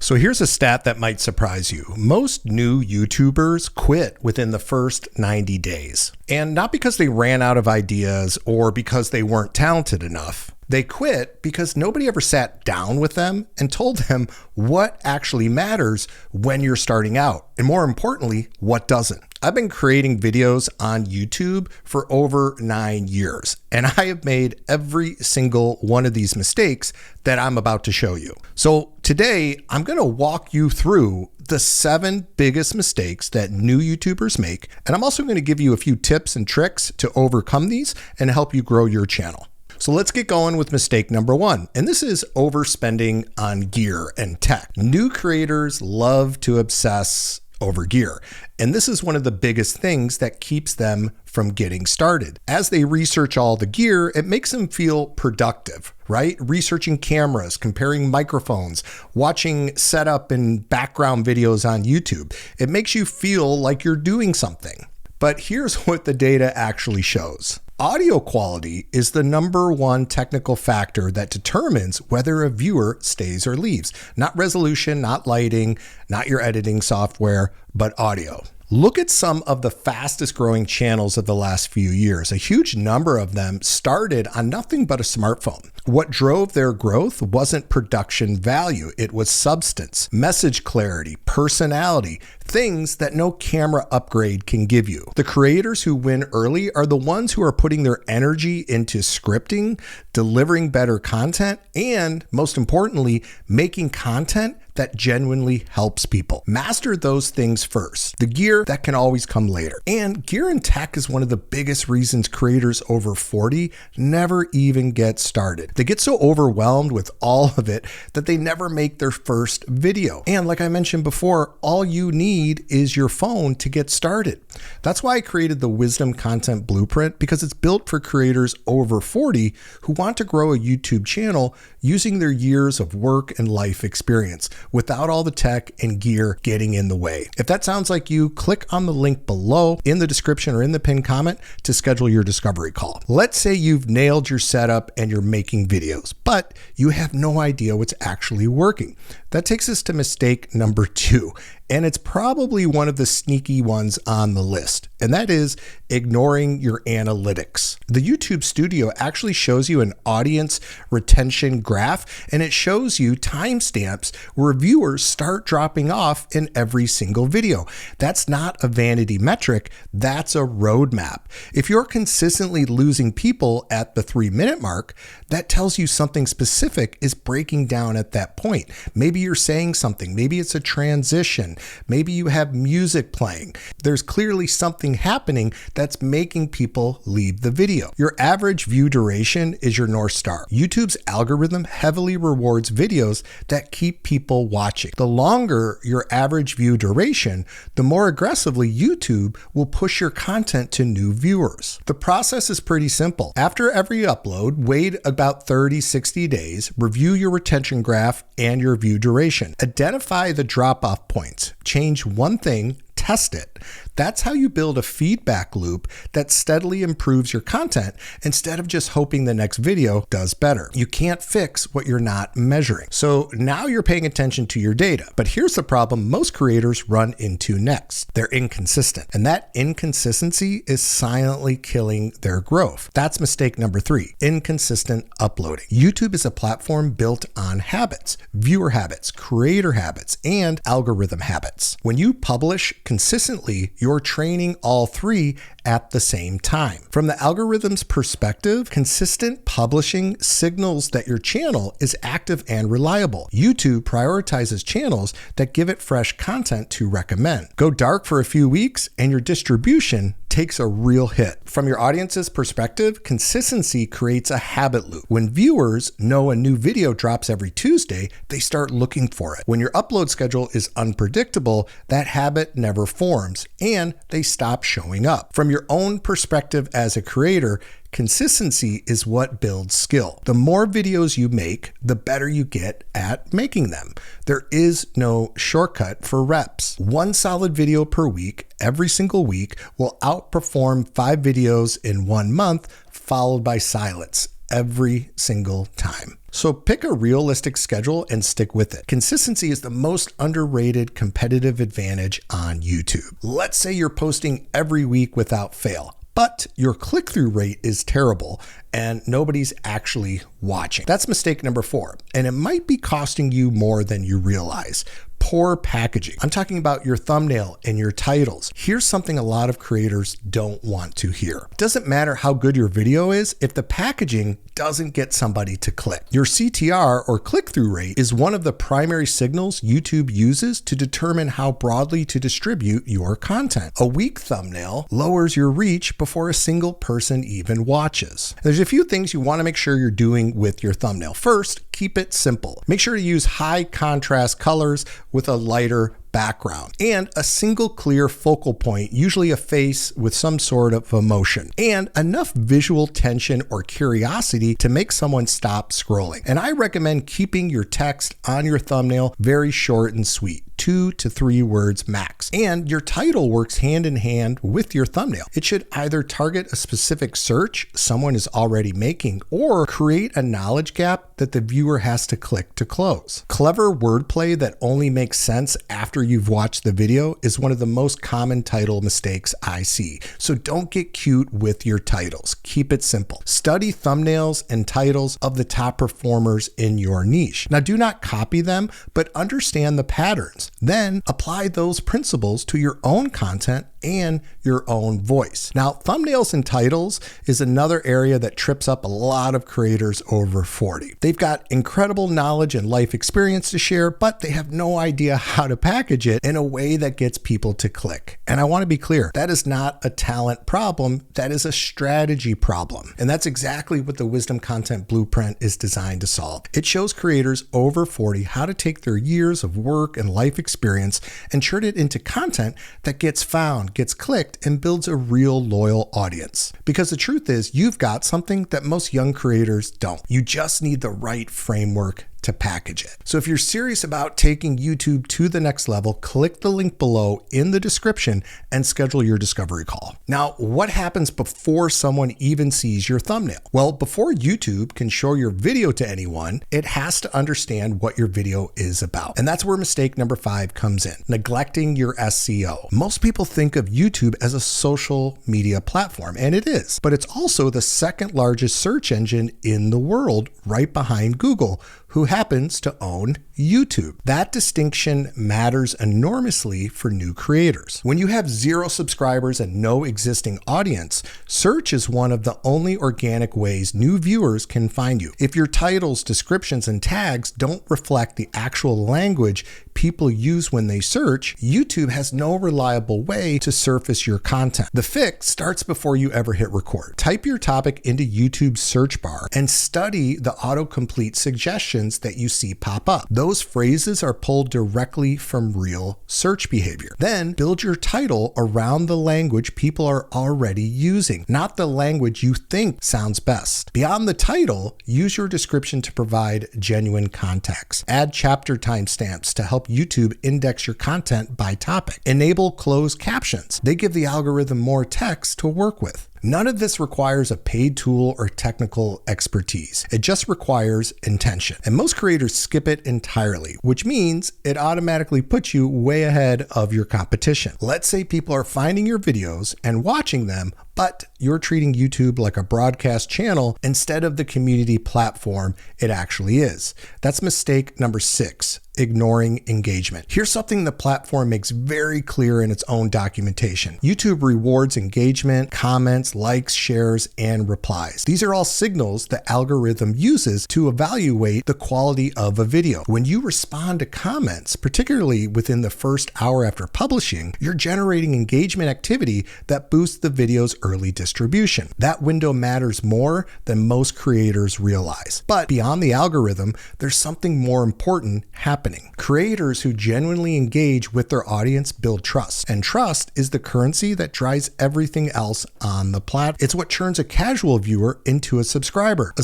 So here's a stat that might surprise you. Most new YouTubers quit within the first 90 days. And not because they ran out of ideas or because they weren't talented enough. They quit because nobody ever sat down with them and told them what actually matters when you're starting out, and more importantly, what doesn't. I've been creating videos on YouTube for over 9 years, and I have made every single one of these mistakes that I'm about to show you. So today, I'm going to walk you through the 7 biggest mistakes that new YouTubers make, and I'm also going to give you a few tips and tricks to overcome these and help you grow your channel. So let's get going with mistake number 1. And this is overspending on gear and tech. New creators love to obsess over gear. And this is one of the biggest things that keeps them from getting started. As they research all the gear, it makes them feel productive, right? Researching cameras, comparing microphones, watching setup and background videos on YouTube. It makes you feel like you're doing something. But here's what the data actually shows. Audio quality is the #1 technical factor that determines whether a viewer stays or leaves. Not resolution, not lighting, not your editing software, but audio. Look at some of the fastest growing channels of the last few years. A huge number of them started on nothing but a smartphone. What drove their growth wasn't production value, it was substance, message clarity, personality, things that no camera upgrade can give you. The creators who win early are the ones who are putting their energy into scripting, delivering better content, and most importantly, making content that genuinely helps people. Master those things first. The gear, that can always come later. And gear and tech is one of the biggest reasons creators over 40 never even get started. They get so overwhelmed with all of it that they never make their first video. And like I mentioned before, all you need is your phone to get started. That's why I created the Wisdom Content Blueprint, because it's built for creators over 40 who want to grow a YouTube channel using their years of work and life experience, without all the tech and gear getting in the way. If that sounds like you, click on the link below in the description or in the pinned comment to schedule your discovery call. Let's say you've nailed your setup and you're making videos, but you have no idea what's actually working. That takes us to mistake number 2, and it's probably one of the sneaky ones on the list, and that is ignoring your analytics. The YouTube Studio actually shows you an audience retention graph, and it shows you timestamps where viewers start dropping off in every single video. That's not a vanity metric, that's a roadmap. If you're consistently losing people at the 3-minute mark, that tells you something specific is breaking down at that point. Maybe you're saying something, maybe it's a transition, maybe you have music playing. There's clearly something happening that's making people leave the video. Your average view duration is your North Star. YouTube's algorithm heavily rewards videos that keep people watching. The longer your average view duration, the more aggressively YouTube will push your content to new viewers. The process is pretty simple. After every upload, wait about 30-60 days, review your retention graph and your view duration. Identify the drop-off points. Change one thing, test it. That's how you build a feedback loop that steadily improves your content instead of just hoping the next video does better. You can't fix what you're not measuring. So now you're paying attention to your data. But here's the problem most creators run into next. They're inconsistent. And that inconsistency is silently killing their growth. That's mistake number 3, inconsistent uploading. YouTube is a platform built on habits, viewer habits, creator habits, and algorithm habits. When you publish consistently, you're training all 3 at the same time. From the algorithm's perspective, consistent publishing signals that your channel is active and reliable. YouTube prioritizes channels that give it fresh content to recommend. Go dark for a few weeks and your distribution takes a real hit. From your audience's perspective, consistency creates a habit loop. When viewers know a new video drops every Tuesday, they start looking for it. When your upload schedule is unpredictable, that habit never forms and they stop showing up. From your own perspective as a creator, consistency is what builds skill. The more videos you make, the better you get at making them. There is no shortcut for reps. One solid video per week, every single week, will outperform 5 videos in 1 month, followed by silence. every single time. So pick a realistic schedule and stick with it. Consistency is the most underrated competitive advantage on YouTube. Let's say you're posting every week without fail, but your click-through rate is terrible and nobody's actually watching. That's mistake number 4, and it might be costing you more than you realize. Poor packaging. I'm talking about your thumbnail and your titles. Here's something a lot of creators don't want to hear. It doesn't matter how good your video is if the packaging doesn't get somebody to click. Your CTR or click-through rate is one of the primary signals YouTube uses to determine how broadly to distribute your content. A weak thumbnail lowers your reach before a single person even watches. There's a few things you want to make sure you're doing with your thumbnail. First, keep it simple. Make sure to use high contrast colors with a lighter background and a single clear focal point, usually a face with some sort of emotion, and enough visual tension or curiosity to make someone stop scrolling. And I recommend keeping your text on your thumbnail very short and sweet. 2 to 3 words max. And your title works hand in hand with your thumbnail. It should either target a specific search someone is already making or create a knowledge gap that the viewer has to click to close. Clever wordplay that only makes sense after you've watched the video is one of the most common title mistakes I see. So don't get cute with your titles. Keep it simple. Study thumbnails and titles of the top performers in your niche. Now, do not copy them, but understand the patterns. Then apply those principles to your own content and your own voice. Now, thumbnails and titles is another area that trips up a lot of creators over 40. They've got incredible knowledge and life experience to share, but they have no idea how to package it in a way that gets people to click. And I want to be clear, that is not a talent problem, that is a strategy problem. And that's exactly what the Wisdom Content Blueprint is designed to solve. It shows creators over 40 how to take their years of work and life experience and turn it into content that gets found, gets clicked, and builds a real loyal audience. Because the truth is, you've got something that most young creators don't. You just need the right framework to package it. So if you're serious about taking YouTube to the next level, click the link below in the description and schedule your discovery call. Now, what happens before someone even sees your thumbnail? Well, before YouTube can show your video to anyone, it has to understand what your video is about. And that's where mistake number 5 comes in, neglecting your SEO. Most people think of YouTube as a social media platform, and it is, but it's also the second largest search engine in the world, right behind Google, who happens to own YouTube. That distinction matters enormously for new creators. When you have 0 subscribers and no existing audience, search is one of the only organic ways new viewers can find you. If your titles, descriptions, and tags don't reflect the actual language people use when they search, YouTube has no reliable way to surface your content. The fix starts before you ever hit record. Type your topic into YouTube's search bar and study the autocomplete suggestions that you see pop up. Those phrases are pulled directly from real search behavior. Then build your title around the language people are already using, not the language you think sounds best. Beyond the title, use your description to provide genuine context. Add chapter timestamps to help YouTube index your content by topic. Enable closed captions. They give the algorithm more text to work with. None of this requires a paid tool or technical expertise. It just requires intention. And most creators skip it entirely, which means it automatically puts you way ahead of your competition. Let's say people are finding your videos and watching them, but you're treating YouTube like a broadcast channel instead of the community platform it actually is. That's mistake number 6. Ignoring engagement. Here's something the platform makes very clear in its own documentation. YouTube rewards engagement, comments, likes, shares, and replies. These are all signals the algorithm uses to evaluate the quality of a video. When you respond to comments, particularly within the first hour after publishing, you're generating engagement activity that boosts the video's early distribution. That window matters more than most creators realize. But beyond the algorithm, there's something more important happening. Creators who genuinely engage with their audience build trust, and trust is the currency that drives everything else on the platform. It's what turns a casual viewer into a subscriber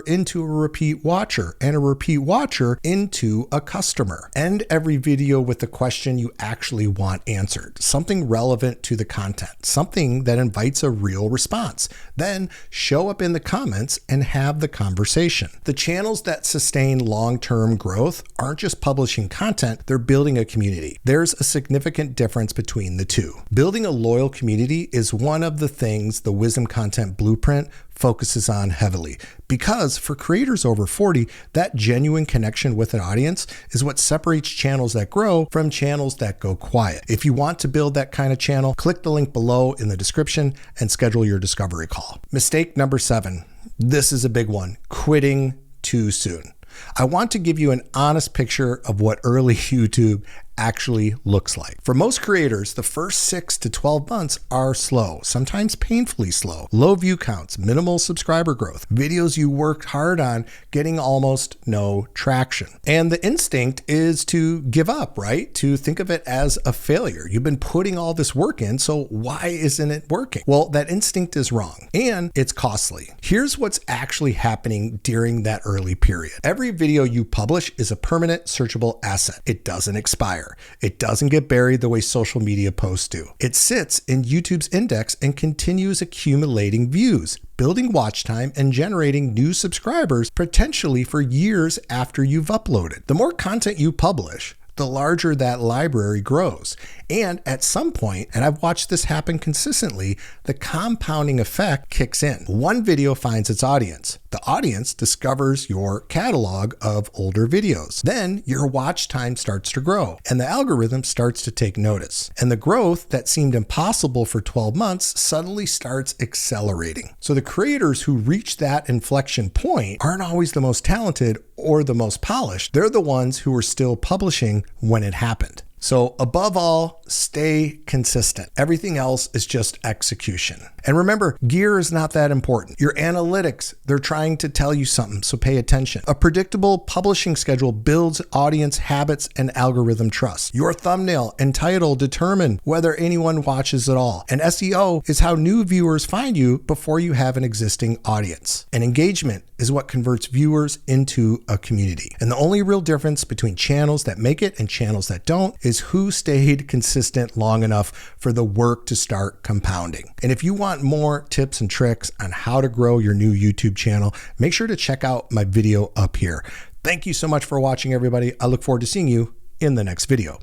into a repeat watcher, and a repeat watcher into a customer. End every video with the question you actually want answered, something relevant to the content, something that involves invites a real response. Then show up in the comments and have the conversation. The channels that sustain long-term growth aren't just publishing content, they're building a community. There's a significant difference between the two. Building a loyal community is one of the things the Wisdom Content Blueprint focuses on heavily, because for creators over 40, that genuine connection with an audience is what separates channels that grow from channels that go quiet. If you want to build that kind of channel, click the link below in the description and schedule your discovery call. Mistake number 7. This is a big one: quitting too soon. I want to give you an honest picture of what early YouTube actually looks like. For most creators, the first 6 to 12 months are slow, sometimes painfully slow. Low view counts, minimal subscriber growth, videos you worked hard on getting almost no traction. And the instinct is to give up, right? To think of it as a failure. You've been putting all this work in, so why isn't it working? Well, that instinct is wrong, and it's costly. Here's what's actually happening during that early period. Every video you publish is a permanent searchable asset. It doesn't expire. It doesn't get buried the way social media posts do. It sits in YouTube's index and continues accumulating views, building watch time, and generating new subscribers potentially for years after you've uploaded. The more content you publish, the larger that library grows. And at some point, and I've watched this happen consistently, the compounding effect kicks in. One video finds its audience. The audience discovers your catalog of older videos. Then your watch time starts to grow, and the algorithm starts to take notice. And the growth that seemed impossible for 12 months suddenly starts accelerating. So the creators who reach that inflection point aren't always the most talented or the most polished. They're the ones who are still publishing when it happened. So above all, stay consistent. Everything else is just execution. And remember, gear is not that important. Your analytics, they're trying to tell you something, so pay attention. A predictable publishing schedule builds audience habits and algorithm trust. Your thumbnail and title determine whether anyone watches at all. And SEO is how new viewers find you before you have an existing audience. And engagement is what converts viewers into a community. And the only real difference between channels that make it and channels that don't is who stayed consistent long enough for the work to start compounding. And if you want more tips and tricks on how to grow your new YouTube channel, make sure to check out my video up here. Thank you so much for watching, everybody. I look forward to seeing you in the next video.